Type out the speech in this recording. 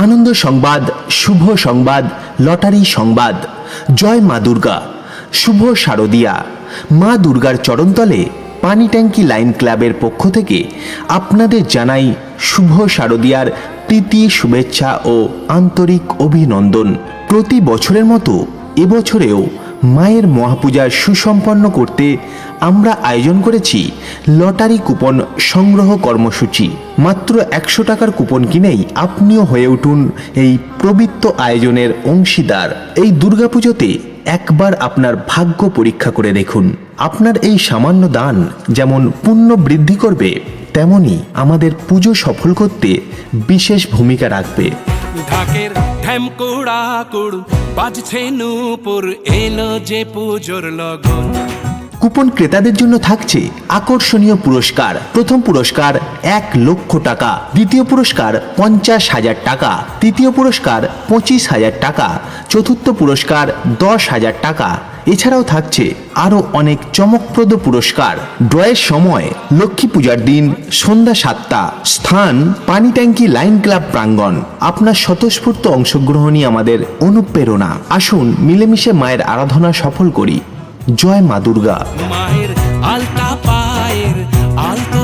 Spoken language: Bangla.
আনন্দ সংবাদ, শুভ সংবাদ, লটারি সংবাদ। জয় মা দুর্গা, শুভ শারদিয়া। মা দুর্গার চরণতলে পানি ট্যাঙ্কি লাইন ক্লাবের পক্ষ থেকে আপনাদের জানাই শুভ শারদিয়ার প্রীতি, শুভেচ্ছা ও আন্তরিক অভিনন্দন। প্রতি বছরের মতো এবছরেও মায়ের মহাপূজার সুসম্পন্ন করতে আমরা আয়োজন করেছি লটারি কুপন সংগ্রহ কর্মসূচি। মাত্র 100 টাকার কুপন কিনেই আপনিও হয়ে উঠুন এই পবিত্র আয়োজনের অংশীদার। এই দুর্গাপুজোতে একবার আপনার ভাগ্য পরীক্ষা করে দেখুন। আপনার এই সামান্য দান যেমন পুণ্য বৃদ্ধি করবে, তেমনি আমাদের পুজো সফল করতে বিশেষ ভূমিকা রাখবে। ঢাকের ঢ্যামকুড়াকুড় বাজছে নূপুর, এলো যে পুজোর লগন। কুপন ক্রেতাদের জন্য থাকছে আকর্ষণীয় পুরস্কার। প্রথম পুরস্কার 1 লক্ষ টাকা, দ্বিতীয় পুরস্কার 50,000 টাকা, তৃতীয় পুরস্কার 25,000 টাকা, চতুর্থ পুরস্কার 10,000 টাকা। এছাড়াও থাকছে আরও অনেক চমকপ্রদ পুরস্কার। ড্রয়ের সময় লক্ষ্মী পূজার দিন সন্ধ্যা 7টা, স্থান পানি ট্যাঙ্কি লাইন ক্লাব প্রাঙ্গণ। আপনার স্বতঃস্ফূর্ত অংশগ্রহণই আমাদের অনুপ্রেরণা। আসুন মিলেমিশে মায়ের আরাধনা সফল করি। জয় মা দুর্গা। মায়ের আলতা পায়ের আলতো